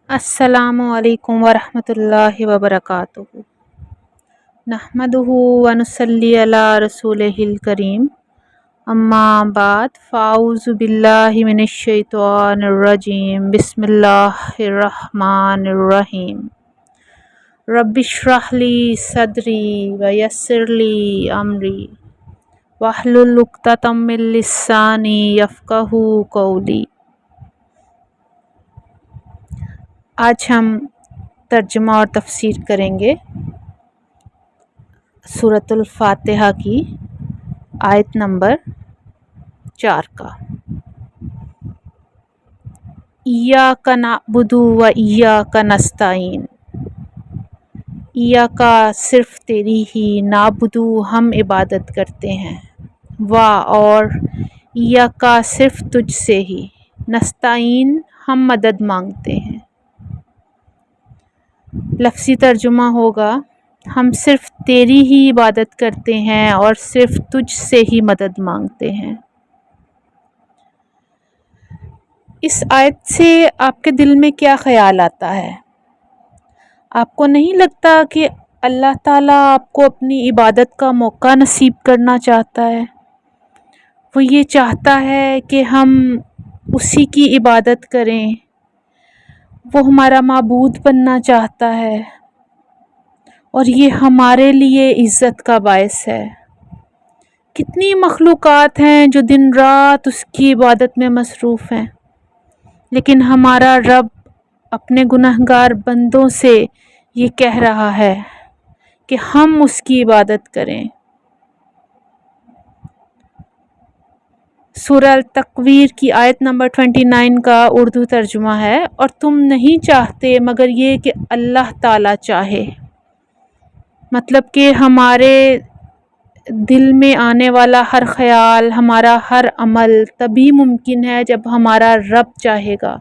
السلام علیکم ورحمۃ اللہ وبرکاتہ۔ نحمدہ ونصلی علی رسولہ الکریم، اما بعد فاعوذ باللہ من الشیطان الرجیم، بسم اللہ الرحمن الرحیم۔ رب اشرح لی صدری ویسر لی امری واحلل عقدۃ من لسانی یفقہوا قولی۔ آج ہم ترجمہ اور تفسیر کریں گے سورۃ الفاتحہ کی آیت نمبر 4 کا۔ ایاک نعبد و ایاک نستعین، ایاک صرف تیری ہی، نعبد ہم عبادت کرتے ہیں، و اور ایاک صرف تجھ سے ہی، نستعین ہم مدد مانگتے ہیں۔ لفظی ترجمہ ہوگا، ہم صرف تیری ہی عبادت کرتے ہیں اور صرف تجھ سے ہی مدد مانگتے ہیں۔ اس آیت سے آپ کے دل میں کیا خیال آتا ہے؟ آپ کو نہیں لگتا کہ اللہ تعالیٰ آپ کو اپنی عبادت کا موقع نصیب کرنا چاہتا ہے؟ وہ یہ چاہتا ہے کہ ہم اسی کی عبادت کریں، وہ ہمارا معبود بننا چاہتا ہے، اور یہ ہمارے لیے عزت کا باعث ہے۔ کتنی مخلوقات ہیں جو دن رات اس کی عبادت میں مصروف ہیں، لیکن ہمارا رب اپنے گنہگار بندوں سے یہ کہہ رہا ہے کہ ہم اس کی عبادت کریں۔ سورہ التکویر کی آیت نمبر 29 کا اردو ترجمہ ہے، اور تم نہیں چاہتے مگر یہ کہ اللہ تعالیٰ چاہے۔ مطلب کہ ہمارے دل میں آنے والا ہر خیال، ہمارا ہر عمل تبھی ممکن ہے جب ہمارا رب چاہے گا۔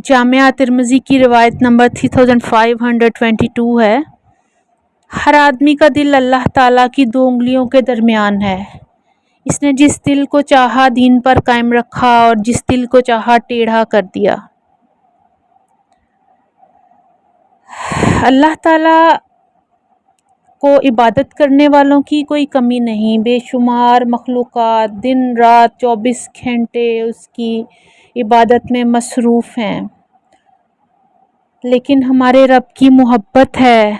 جامعہ ترمذی کی روایت نمبر 3522 ہے، ہر آدمی کا دل اللہ تعالیٰ کی 2 انگلیوں کے درمیان ہے، اس نے جس دل کو چاہا دین پر قائم رکھا اور جس دل کو چاہا ٹیڑھا کر دیا۔ اللہ تعالیٰ کو عبادت کرنے والوں کی کوئی کمی نہیں، بے شمار مخلوقات دن رات 24 گھنٹے اس کی عبادت میں مصروف ہیں، لیکن ہمارے رب کی محبت ہے،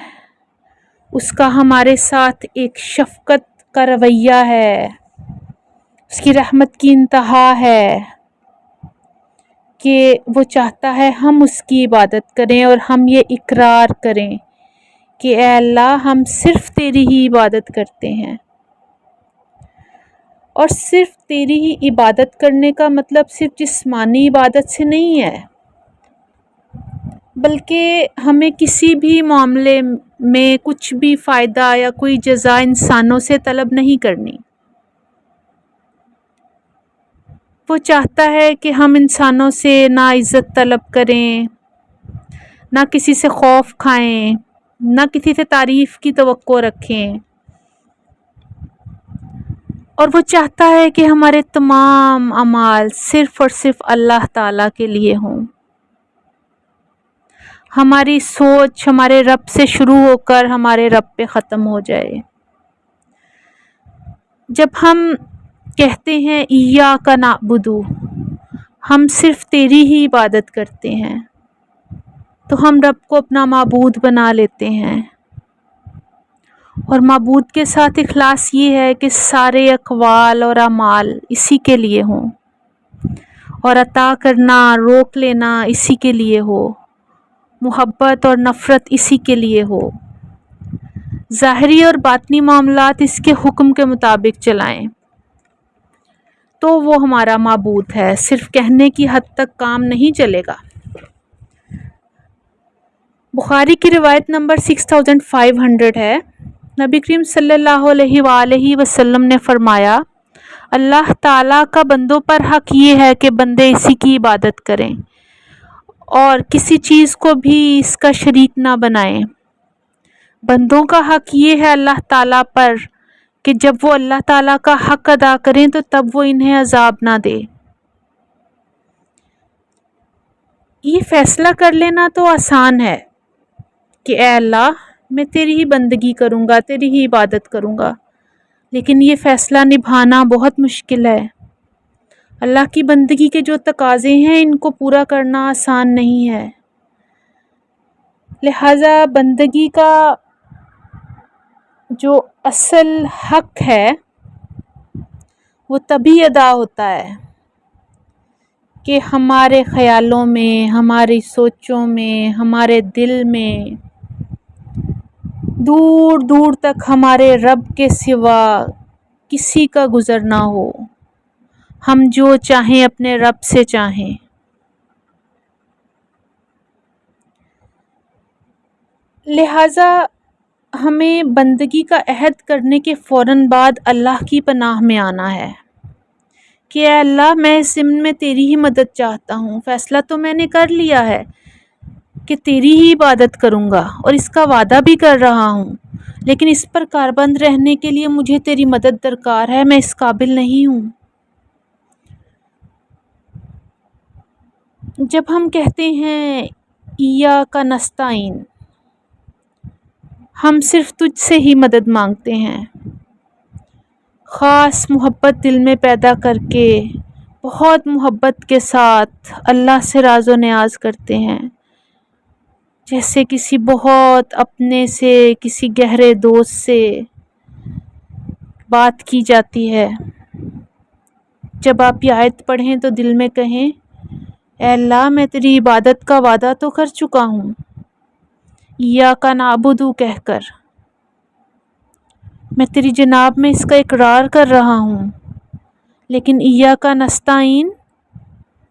اس کا ہمارے ساتھ ایک شفقت کا رویہ ہے، اس کی رحمت کی انتہا ہے کہ وہ چاہتا ہے ہم اس کی عبادت کریں اور ہم یہ اقرار کریں کہ اے اللہ ہم صرف تیری ہی عبادت کرتے ہیں۔ اور صرف تیری ہی عبادت کرنے کا مطلب صرف جسمانی عبادت سے نہیں ہے، بلکہ ہمیں کسی بھی معاملے میں کچھ بھی فائدہ یا کوئی جزا انسانوں سے طلب نہیں کرنی۔ وہ چاہتا ہے کہ ہم انسانوں سے نہ عزت طلب کریں، نہ کسی سے خوف کھائیں، نہ کسی سے تعریف کی توقع رکھیں، اور وہ چاہتا ہے کہ ہمارے تمام اعمال صرف اور صرف اللہ تعالیٰ کے لیے ہوں۔ ہماری سوچ ہمارے رب سے شروع ہو کر ہمارے رب پہ ختم ہو جائے۔ جب ہم کہتے ہیں ایاک نعبد، ہم صرف تیری ہی عبادت کرتے ہیں، تو ہم رب کو اپنا معبود بنا لیتے ہیں، اور معبود کے ساتھ اخلاص یہ ہے کہ سارے اقوال اور اعمال اسی کے لیے ہوں، اور عطا کرنا روک لینا اسی کے لیے ہو، محبت اور نفرت اسی کے لیے ہو، ظاہری اور باطنی معاملات اس کے حکم کے مطابق چلائیں، تو وہ ہمارا معبود ہے، صرف کہنے کی حد تک کام نہیں چلے گا۔ بخاری کی روایت نمبر 6500 ہے، نبی کریم صلی اللہ علیہ وآلہ وسلم نے فرمایا، اللہ تعالیٰ کا بندوں پر حق یہ ہے کہ بندے اسی کی عبادت کریں اور کسی چیز کو بھی اس کا شریک نہ بنائیں۔ بندوں کا حق یہ ہے اللہ تعالیٰ پر کہ جب وہ اللہ تعالیٰ کا حق ادا کریں تو تب وہ انہیں عذاب نہ دے۔ یہ فیصلہ کر لینا تو آسان ہے کہ اے اللہ میں تیری ہی بندگی کروں گا، تیری ہی عبادت کروں گا، لیکن یہ فیصلہ نبھانا بہت مشکل ہے۔ اللہ کی بندگی کے جو تقاضے ہیں ان کو پورا کرنا آسان نہیں ہے، لہٰذا بندگی کا جو اصل حق ہے وہ تبھی ادا ہوتا ہے کہ ہمارے خیالوں میں، ہماری سوچوں میں، ہمارے دل میں دور دور تک ہمارے رب کے سوا کسی کا گزر نہ ہو، ہم جو چاہیں اپنے رب سے چاہیں۔ لہٰذا ہمیں بندگی کا عہد کرنے کے فوراً بعد اللہ کی پناہ میں آنا ہے کہ اے اللہ میں اس ضمن میں تیری ہی مدد چاہتا ہوں، فیصلہ تو میں نے کر لیا ہے کہ تیری ہی عبادت کروں گا اور اس کا وعدہ بھی کر رہا ہوں، لیکن اس پر کاربند رہنے کے لیے مجھے تیری مدد درکار ہے، میں اس قابل نہیں ہوں۔ جب ہم کہتے ہیں ایاک نستعین، ہم صرف تجھ سے ہی مدد مانگتے ہیں، خاص محبت دل میں پیدا کر کے بہت محبت کے ساتھ اللہ سے راز و نیاز کرتے ہیں، جیسے کسی بہت اپنے سے، کسی گہرے دوست سے بات کی جاتی ہے۔ جب آپ یہ آیت پڑھیں تو دل میں کہیں اے اللہ میں تیری عبادت کا وعدہ تو کر چکا ہوں، ایاک نعبد کہہ کر میں تیری جناب میں اس کا اقرار کر رہا ہوں، لیکن ایاک نستعین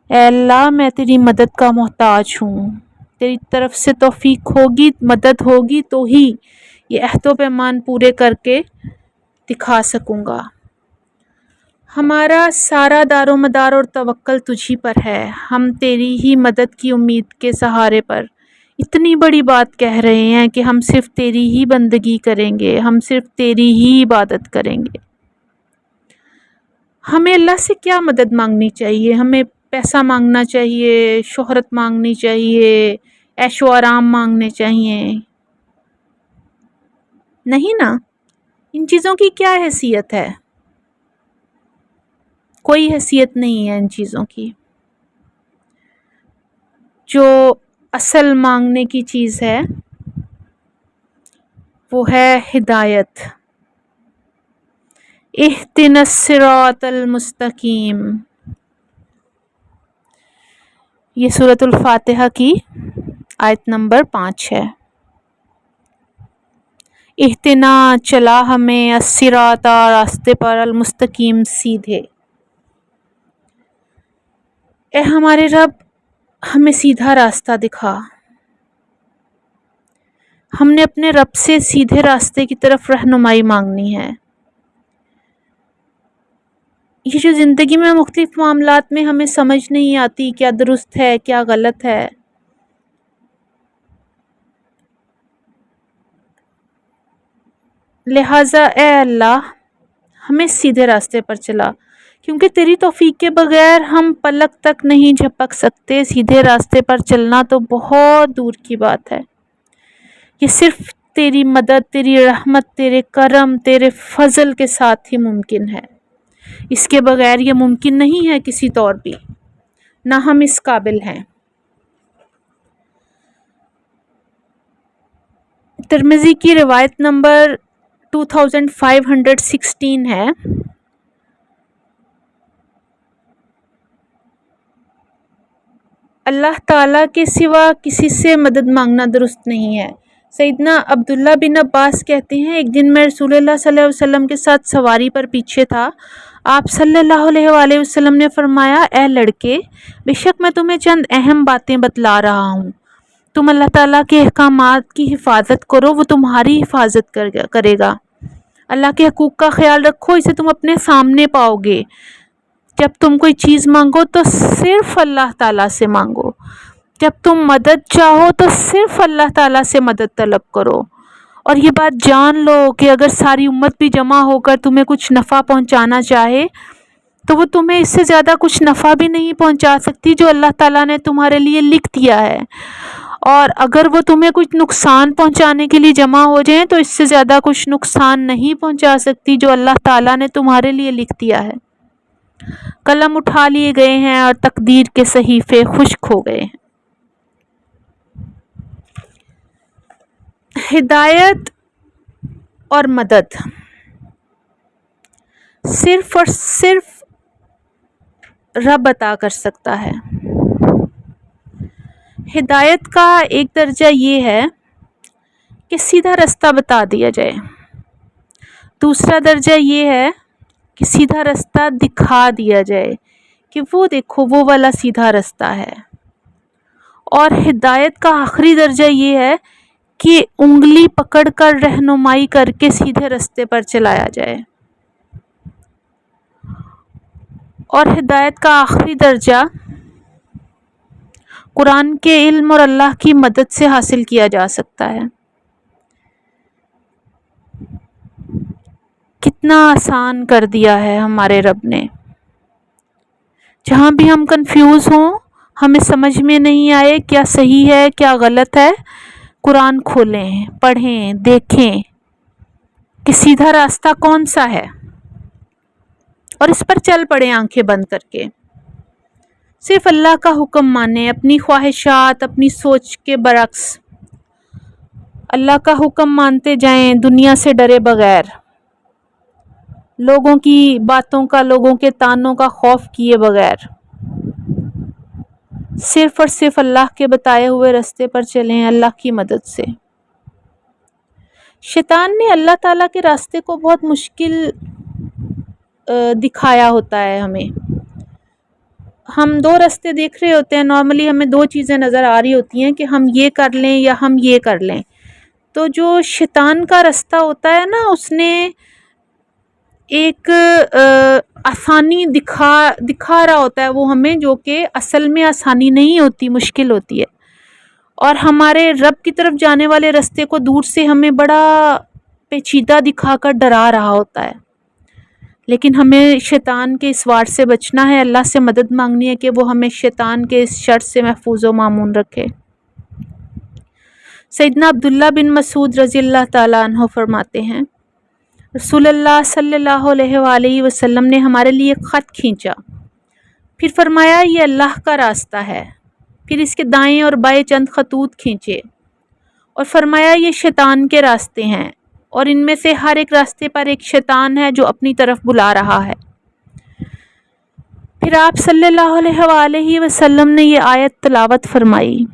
اے اللہ میں تیری مدد کا محتاج ہوں، تیری طرف سے توفیق ہوگی، مدد ہوگی تو ہی یہ عہد و پیمان پورے کر کے دکھا سکوں گا۔ ہمارا سارا دار و مدار اور توکل تجھی پر ہے، ہم تیری ہی مدد کی امید کے سہارے پر اتنی بڑی بات کہہ رہے ہیں کہ ہم صرف تیری ہی بندگی کریں گے، ہم صرف تیری ہی عبادت کریں گے۔ ہمیں اللہ سے کیا مدد مانگنی چاہیے؟ ہمیں پیسہ مانگنا چاہیے، شہرت مانگنی چاہیے، عیش و آرام مانگنے چاہیے؟ نہیں نا، ان چیزوں کی کیا حیثیت ہے؟ کوئی حیثیت نہیں ہے ان چیزوں کی۔ جو اصل مانگنے کی چیز ہے وہ ہے ہدایت۔ اہدنا الصراط المستقیم، یہ سورۃ الفاتحہ کی آیت نمبر 5 ہے۔ اہدنا چلا ہمیں، الصراط راستے پر، المستقیم سیدھے۔ اے ہمارے رب ہمیں سیدھا راستہ دکھا۔ ہم نے اپنے رب سے سیدھے راستے کی طرف رہنمائی مانگنی ہے۔ یہ جو زندگی میں مختلف معاملات میں ہمیں سمجھ نہیں آتی کیا درست ہے کیا غلط ہے، لہٰذا اے اللہ ہمیں سیدھے راستے پر چلا، کیونکہ تیری توفیق کے بغیر ہم پلک تک نہیں جھپک سکتے، سیدھے راستے پر چلنا تو بہت دور کی بات ہے۔ یہ صرف تیری مدد، تیری رحمت، تیرے کرم، تیرے فضل کے ساتھ ہی ممکن ہے، اس کے بغیر یہ ممکن نہیں ہے کسی طور بھی، نہ ہم اس قابل ہیں۔ ترمذی کی روایت نمبر 2516 ہے، اللہ تعالیٰ کے سوا کسی سے مدد مانگنا درست نہیں ہے۔ سیدنا عبداللہ بن عباس کہتے ہیں ایک دن میں رسول اللہ صلی اللہ علیہ وسلم کے ساتھ سواری پر پیچھے تھا، آپ صلی اللہ علیہ وآلہ وسلم نے فرمایا اے لڑکے، بے شک میں تمہیں چند اہم باتیں بتلا رہا ہوں، تم اللہ تعالیٰ کے احکامات کی حفاظت کرو، وہ تمہاری حفاظت کرے گا۔ اللہ کے حقوق کا خیال رکھو، اسے تم اپنے سامنے پاؤ گے۔ جب تم کوئی چیز مانگو تو صرف اللہ تعالیٰ سے مانگو، جب تم مدد چاہو تو صرف اللہ تعالیٰ سے مدد طلب کرو، اور یہ بات جان لو کہ اگر ساری امت بھی جمع ہو کر تمہیں کچھ نفع پہنچانا چاہے تو وہ تمہیں اس سے زیادہ کچھ نفع بھی نہیں پہنچا سکتی جو اللہ تعالیٰ نے تمہارے لیے لکھ دیا ہے، اور اگر وہ تمہیں کچھ نقصان پہنچانے کے لیے جمع ہو جائیں تو اس سے زیادہ کچھ نقصان نہیں پہنچا سکتی جو اللہ تعالیٰ نے تمہارے لیے لکھ دیا ہے۔ قلم اٹھا لیے گئے ہیں اور تقدیر کے صحیفے خشک ہو گئے ہیں۔ ہدایت اور مدد صرف اور صرف رب عطا کر سکتا ہے۔ ہدایت کا ایک درجہ یہ ہے کہ سیدھا رستہ بتا دیا جائے، دوسرا درجہ یہ ہے کہ سیدھا رستہ دکھا دیا جائے کہ وہ دیکھو وہ والا سیدھا رستہ ہے، اور ہدایت کا آخری درجہ یہ ہے کہ انگلی پکڑ کر رہنمائی کر کے سیدھے رستے پر چلایا جائے، اور ہدایت کا آخری درجہ قرآن کے علم اور اللہ کی مدد سے حاصل کیا جا سکتا ہے۔ کتنا آسان کر دیا ہے ہمارے رب نے۔ جہاں بھی ہم کنفیوز ہوں، ہمیں سمجھ میں نہیں آئے کیا صحیح ہے کیا غلط ہے، قرآن کھولیں، پڑھیں، دیکھیں کہ سیدھا راستہ کون سا ہے، اور اس پر چل پڑیں آنکھیں بند کر کے۔ صرف اللہ کا حکم مانیں، اپنی خواہشات، اپنی سوچ کے برعکس اللہ کا حکم مانتے جائیں، دنیا سے ڈرے بغیر، لوگوں کی باتوں کا، لوگوں کے طعنوں کا خوف کیے بغیر، صرف اور صرف اللہ کے بتائے ہوئے راستے پر چلیں اللہ کی مدد سے۔ شیطان نے اللہ تعالیٰ کے راستے کو بہت مشکل دکھایا ہوتا ہے ہمیں۔ ہم دو راستے دیکھ رہے ہوتے ہیں، نارملی ہمیں دو چیزیں نظر آ رہی ہوتی ہیں کہ ہم یہ کر لیں یا ہم یہ کر لیں۔ تو جو شیطان کا راستہ ہوتا ہے نا، اس نے ایک آسانی دکھا رہا ہوتا ہے وہ ہمیں، جو کہ اصل میں آسانی نہیں ہوتی، مشکل ہوتی ہے، اور ہمارے رب کی طرف جانے والے راستے کو دور سے ہمیں بڑا پیچیدہ دکھا کر ڈرا رہا ہوتا ہے۔ لیکن ہمیں شیطان کے اس وار سے بچنا ہے، اللہ سے مدد مانگنی ہے کہ وہ ہمیں شیطان کے اس شر سے محفوظ و مامون رکھے۔ سیدنا عبداللہ بن مسعود رضی اللہ تعالیٰ عنہ فرماتے ہیں، رسول اللہ صلی اللہ علیہ وآلہ وسلم نے ہمارے لیے ایک خط کھینچا، پھر فرمایا یہ اللہ کا راستہ ہے، پھر اس کے دائیں اور بائیں چند خطوط کھینچے اور فرمایا یہ شیطان کے راستے ہیں، اور ان میں سے ہر ایک راستے پر ایک شیطان ہے جو اپنی طرف بلا رہا ہے۔ پھر آپ صلی اللہ علیہ وآلہ وسلم نے یہ آیت تلاوت فرمائی،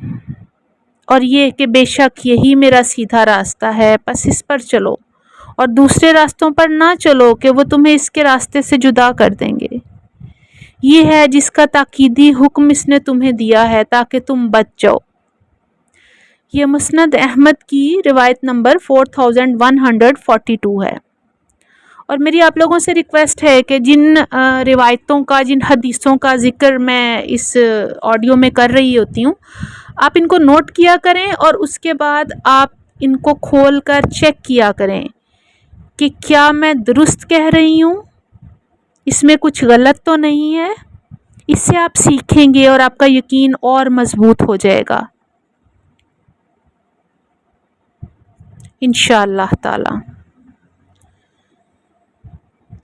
اور یہ کہ بے شک یہی میرا سیدھا راستہ ہے، پس اس پر چلو اور دوسرے راستوں پر نہ چلو کہ وہ تمہیں اس کے راستے سے جدا کر دیں گے۔ یہ ہے جس کا تاکیدی حکم اس نے تمہیں دیا ہے تاکہ تم بچ جاؤ۔ یہ مسند احمد کی روایت نمبر 4142 ہے۔ اور میری آپ لوگوں سے ریکویسٹ ہے کہ جن روایتوں کا، جن حدیثوں کا ذکر میں اس آڈیو میں کر رہی ہوتی ہوں، آپ ان کو نوٹ کیا کریں، اور اس کے بعد آپ ان کو کھول کر چیک کیا کریں کہ کیا میں درست کہہ رہی ہوں، اس میں کچھ غلط تو نہیں ہے۔ اس سے آپ سیکھیں گے اور آپ کا یقین اور مضبوط ہو جائے گا انشاءاللہ تعالی۔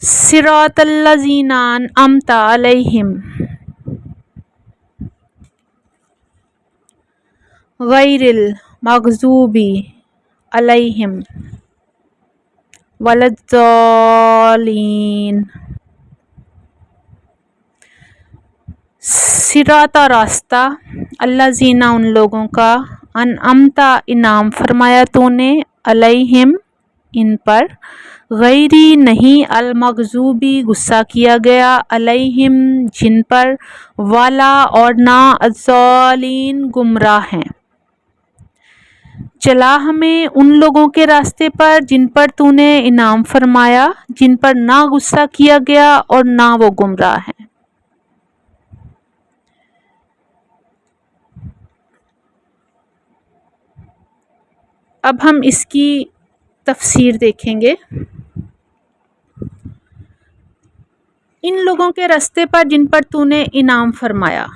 صراط الذین انعمت علیہم غیر المغضوب علیہم ولا الضالین۔ صراط راستہ، الذین ان لوگوں کا، انعمت انعام فرمایا تو نے، علیہم ان پر، غیری نہیں، المغضوبی غصہ کیا گیا، علیہم جن پر، والا اور نہ، الضالین گمراہ ہیں۔ چلا ہمیں ان لوگوں کے راستے پر جن پر تو نے انعام فرمایا، جن پر نہ غصہ کیا گیا اور نہ وہ گمراہ ہیں۔ اب ہم اس کی تفسیر دیکھیں گے۔ ان لوگوں کے راستے پر جن پر تو نے انعام فرمایا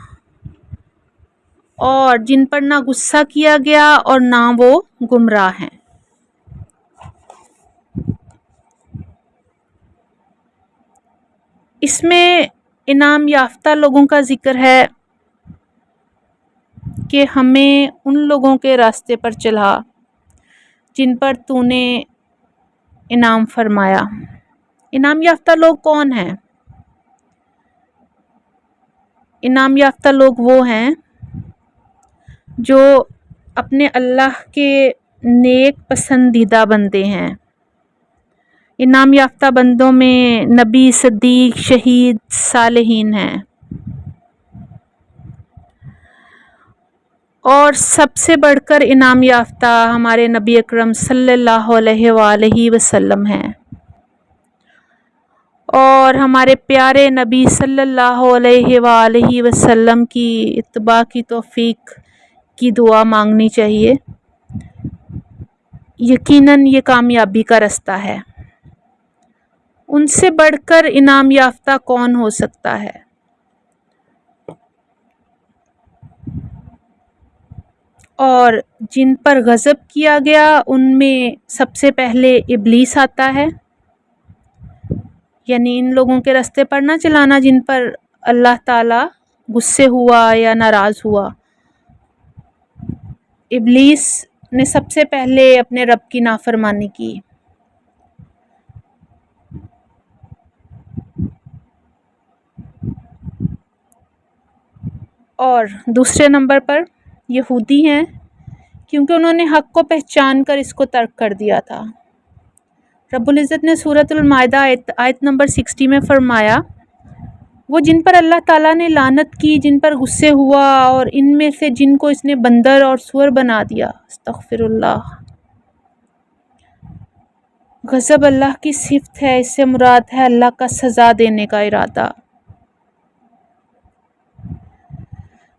اور جن پر نہ غصہ کیا گیا اور نہ وہ گمراہ ہیں۔ اس میں انعام یافتہ لوگوں کا ذکر ہے کہ ہمیں ان لوگوں کے راستے پر چلا جن پر تو نے انعام فرمایا۔ انعام یافتہ لوگ کون ہیں؟ انعام یافتہ لوگ وہ ہیں جو اپنے اللہ کے نیک پسندیدہ بندے ہیں۔ انعام یافتہ بندوں میں نبی، صدیق، شہید، صالحین ہیں، اور سب سے بڑھ کر انعام یافتہ ہمارے نبی اکرم صلی اللہ علیہ وآلہ وسلم ہیں، اور ہمارے پیارے نبی صلی اللہ علیہ وآلہ وسلم کی اتباع کی توفیق کی دعا مانگنی چاہیے۔ یقیناً یہ کامیابی کا راستہ ہے۔ ان سے بڑھ کر انعام یافتہ کون ہو سکتا ہے؟ اور جن پر غضب کیا گیا ان میں سب سے پہلے ابلیس آتا ہے، یعنی ان لوگوں کے راستے پر نہ چلانا جن پر اللہ تعالیٰ غصے ہوا یا ناراض ہوا۔ ابلیس نے سب سے پہلے اپنے رب کی نافرمانی کی۔ اور دوسرے نمبر پر یہودی ہیں، کیونکہ انہوں نے حق کو پہچان کر اس کو ترک کر دیا تھا۔ رب العزت نے سورۃ المائدہ آیت نمبر 60 میں فرمایا، وہ جن پر اللہ تعالیٰ نے لعنت کی، جن پر غصے ہوا، اور ان میں سے جن کو اس نے بندر اور سور بنا دیا۔ استغفر اللہ۔ غضب اللہ کی صفت ہے، اس سے مراد ہے اللہ کا سزا دینے کا ارادہ۔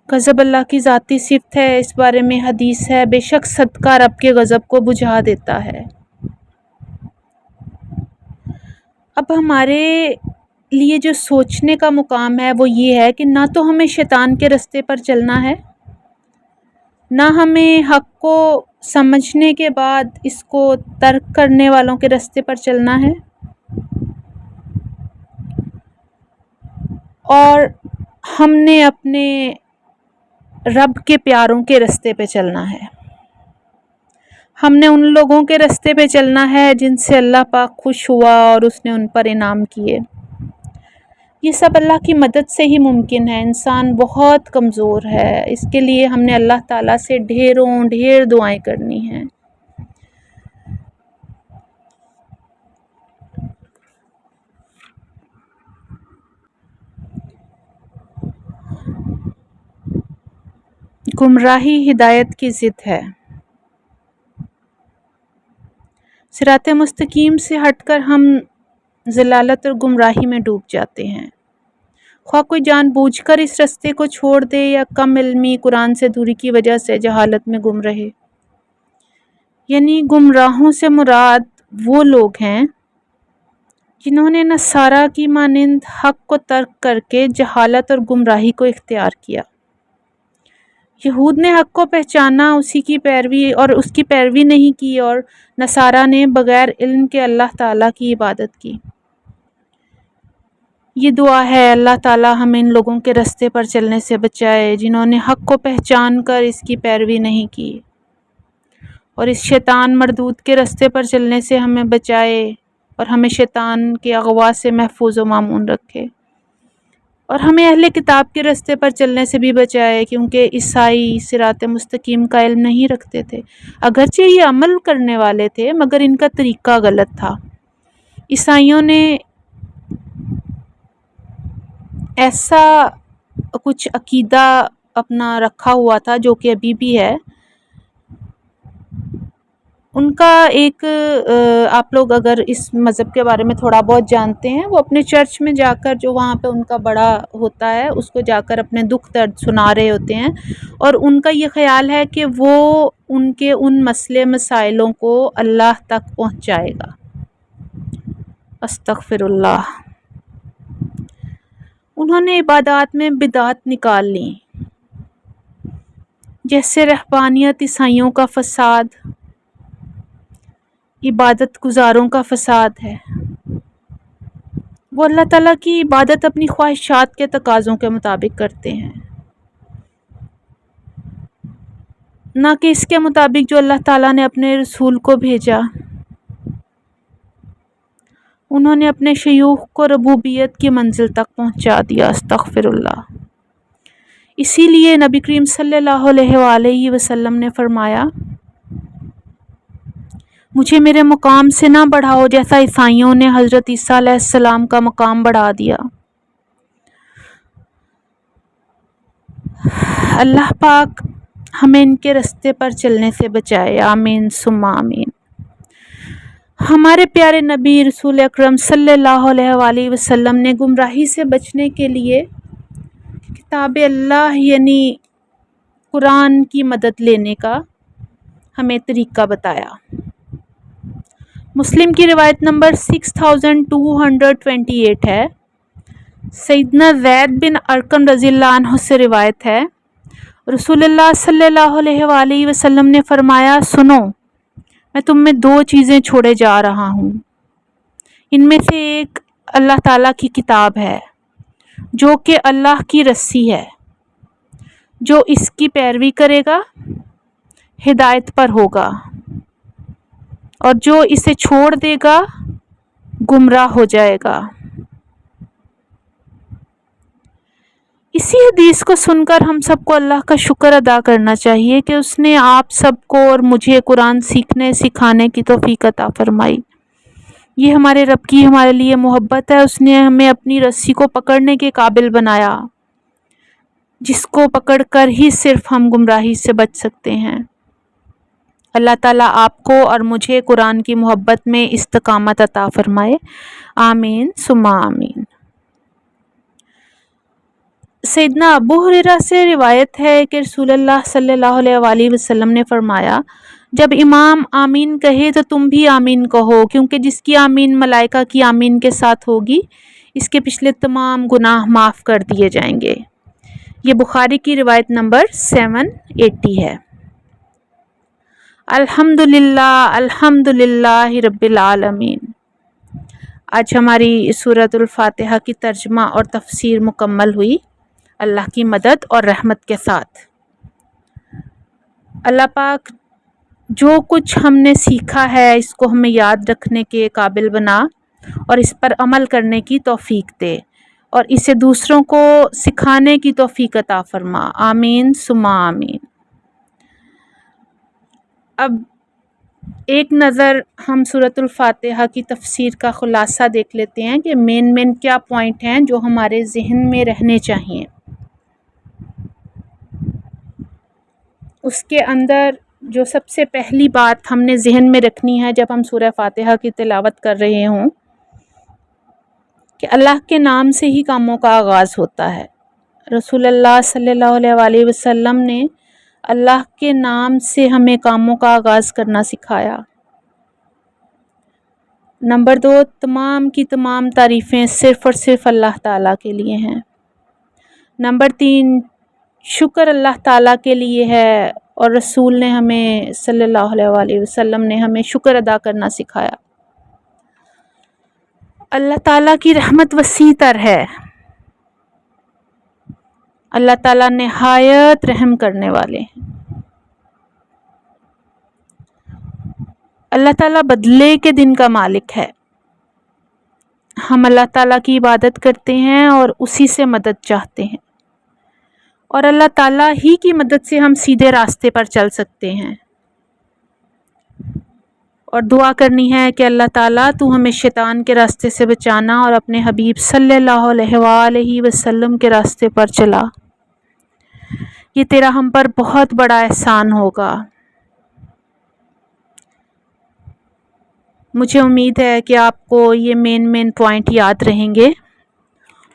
غضب اللہ کی ذاتی صفت ہے، اس بارے میں حدیث ہے، بے شک صدقہ رب کے غضب کو بجھا دیتا ہے۔ اب ہمارے لیے جو سوچنے کا مقام ہے وہ یہ ہے کہ نہ تو ہمیں شیطان کے راستے پر چلنا ہے، نہ ہمیں حق کو سمجھنے کے بعد اس کو ترک کرنے والوں کے راستے پر چلنا ہے، اور ہم نے اپنے رب کے پیاروں کے راستے پہ چلنا ہے۔ ہم نے ان لوگوں کے راستے پہ چلنا ہے جن سے اللہ پاک خوش ہوا اور اس نے ان پر انعام کیے۔ یہ سب اللہ کی مدد سے ہی ممکن ہے۔ انسان بہت کمزور ہے، اس کے لیے ہم نے اللہ تعالیٰ سے ڈھیر دعائیں کرنی ہیں۔ گمراہی ہدایت کی ضد ہے۔ صراط مستقیم سے ہٹ کر ہم ضلالت اور گمراہی میں ڈوب جاتے ہیں، خواہ کوئی جان بوجھ کر اس راستے کو چھوڑ دے یا کم علمی، قرآن سے دوری کی وجہ سے جہالت میں گم رہے۔ یعنی گمراہوں سے مراد وہ لوگ ہیں جنہوں نے نصارہ کی مانند حق کو ترک کر کے جہالت اور گمراہی کو اختیار کیا۔ یہود نے حق کو پہچانا، اس کی پیروی نہیں کی، اور نصارہ نے بغیر علم کے اللہ تعالیٰ کی عبادت کی۔ یہ دعا ہے، اللہ تعالیٰ ہمیں ان لوگوں کے راستے پر چلنے سے بچائے جنہوں نے حق کو پہچان کر اس کی پیروی نہیں کی، اور اس شیطان مردود کے راستے پر چلنے سے ہمیں بچائے، اور ہمیں شیطان کے اغوا سے محفوظ و مامون رکھے، اور ہمیں اہل کتاب کے راستے پر چلنے سے بھی بچائے، کیونکہ عیسائی صراط مستقیم کا علم نہیں رکھتے تھے، اگرچہ یہ عمل کرنے والے تھے مگر ان کا طریقہ غلط تھا۔ عیسائیوں نے ایسا کچھ عقیدہ اپنا رکھا ہوا تھا جو کہ ابھی بھی ہے۔ ان کا ایک آپ لوگ اگر اس مذہب کے بارے میں تھوڑا بہت جانتے ہیں، وہ اپنے چرچ میں جا کر جو وہاں پہ ان کا بڑا ہوتا ہے اس کو جا کر اپنے دکھ درد سنا رہے ہوتے ہیں، اور ان کا یہ خیال ہے کہ وہ ان کے ان مسئلے مسائلوں کو اللہ تک پہنچائے گا۔ استغفر اللہ۔ انہوں نے عبادات میں بدعت نکال لی، جیسے رہبانیت، عیسائیوں کا فساد، عبادت گزاروں کا فساد ہے۔ وہ اللہ تعالیٰ کی عبادت اپنی خواہشات کے تقاضوں کے مطابق کرتے ہیں، نہ کہ اس کے مطابق جو اللہ تعالیٰ نے اپنے رسول کو بھیجا۔ انہوں نے اپنے شیوخ کو ربوبیت کی منزل تک پہنچا دیا، استغفر اللہ۔ اسی لیے نبی کریم صلی اللہ علیہ وآلہ وسلم نے فرمایا، مجھے میرے مقام سے نہ بڑھاؤ جیسا عیسائیوں نے حضرت عیسیٰ علیہ السلام کا مقام بڑھا دیا۔ اللہ پاک ہمیں ان کے رستے پر چلنے سے بچائے، آمین ثم آمین۔ ہمارے پیارے نبی رسول اکرم صلی اللہ علیہ وآلہ وسلم نے گمراہی سے بچنے کے لیے کتاب اللہ یعنی قرآن کی مدد لینے کا ہمیں طریقہ بتایا۔ مسلم کی روایت نمبر 6228 ہے۔ سیدنا زید بن ارقم رضی اللہ عنہ سے روایت ہے، رسول اللہ صلی اللہ علیہ وآلہ وسلم نے فرمایا، سنو، میں تم میں 2 چیزیں چھوڑے جا رہا ہوں، ان میں سے ایک اللہ تعالیٰ کی کتاب ہے جو کہ اللہ کی رسی ہے، جو اس کی پیروی کرے گا ہدایت پر ہوگا، اور جو اسے چھوڑ دے گا گمراہ ہو جائے گا۔ اسی حدیث کو سن کر ہم سب کو اللہ کا شکر ادا کرنا چاہیے کہ اس نے آپ سب کو اور مجھے قرآن سیکھنے سکھانے کی توفیق عطا فرمائی۔ یہ ہمارے رب کی ہمارے لیے محبت ہے، اس نے ہمیں اپنی رسی کو پکڑنے کے قابل بنایا، جس کو پکڑ کر ہی صرف ہم گمراہی سے بچ سکتے ہیں۔ اللہ تعالیٰ آپ کو اور مجھے قرآن کی محبت میں استقامت عطا فرمائے، آمین ثم آمین۔ سیدنا ابو ہریرہ سے روایت ہے کہ رسول اللہ صلی اللہ علیہ وآلہ وسلم نے فرمایا، جب امام آمین کہے تو تم بھی آمین کہو، کیونکہ جس کی آمین ملائکہ کی آمین کے ساتھ ہوگی اس کے پچھلے تمام گناہ معاف کر دیے جائیں گے۔ یہ بخاری کی روایت نمبر 780 ہے۔ الحمد للہ رب العالمین۔ آج ہماری سورۃ الفاتحہ کی ترجمہ اور تفسیر مکمل ہوئی، اللہ کی مدد اور رحمت کے ساتھ۔ اللہ پاک جو کچھ ہم نے سیکھا ہے اس کو ہمیں یاد رکھنے کے قابل بنا اور اس پر عمل کرنے کی توفیق دے، اور اسے دوسروں کو سکھانے کی توفیق عطا فرما، آمین ثم آمین۔ اب ایک نظر ہم سورۃ الفاتحہ کی تفسیر کا خلاصہ دیکھ لیتے ہیں کہ مین کیا پوائنٹ ہیں جو ہمارے ذہن میں رہنے چاہیے۔ اس کے اندر جو سب سے پہلی بات ہم نے ذہن میں رکھنی ہے جب ہم سورہ فاتحہ کی تلاوت کر رہے ہوں کہ اللہ کے نام سے ہی کاموں کا آغاز ہوتا ہے۔ رسول اللہ صلی اللہ علیہ وآلہ وسلم نے اللہ کے نام سے ہمیں کاموں کا آغاز کرنا سکھایا۔ نمبر 2، تمام کی تمام تعریفیں صرف اور صرف اللہ تعالیٰ کے لیے ہیں۔ نمبر 3، شکر اللہ تعالیٰ کے لیے ہے، اور رسول نے ہمیں صلی اللہ علیہ وآلہ وسلم نے ہمیں شکر ادا کرنا سکھایا۔ اللہ تعالیٰ کی رحمت وسیع تر ہے، اللہ تعالیٰ نہایت رحم کرنے والے ہیں۔ اللہ تعالیٰ بدلے کے دن کا مالک ہے۔ ہم اللہ تعالیٰ کی عبادت کرتے ہیں اور اسی سے مدد چاہتے ہیں، اور اللہ تعالیٰ ہی کی مدد سے ہم سیدھے راستے پر چل سکتے ہیں، اور دعا کرنی ہے کہ اللہ تعالیٰ تو ہمیں شیطان کے راستے سے بچانا اور اپنے حبیب صلی اللہ علیہ وآلہ وسلم کے راستے پر چلا۔ یہ تیرا ہم پر بہت بڑا احسان ہوگا۔ مجھے امید ہے کہ آپ کو یہ مین پوائنٹ یاد رہیں گے،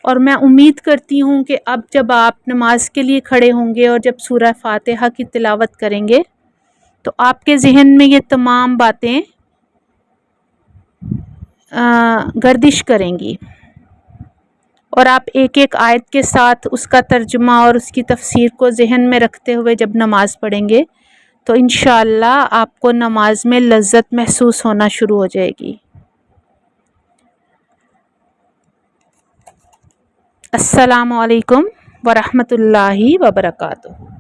اور میں امید کرتی ہوں کہ اب جب آپ نماز کے لیے کھڑے ہوں گے اور جب سورہ فاتحہ کی تلاوت کریں گے تو آپ کے ذہن میں یہ تمام باتیں گردش کریں گی، اور آپ ایک ایک آیت کے ساتھ اس کا ترجمہ اور اس کی تفسیر کو ذہن میں رکھتے ہوئے جب نماز پڑھیں گے تو انشاءاللہ آپ کو نماز میں لذت محسوس ہونا شروع ہو جائے گی۔ السلام علیکم ورحمۃ اللہ وبرکاتہ۔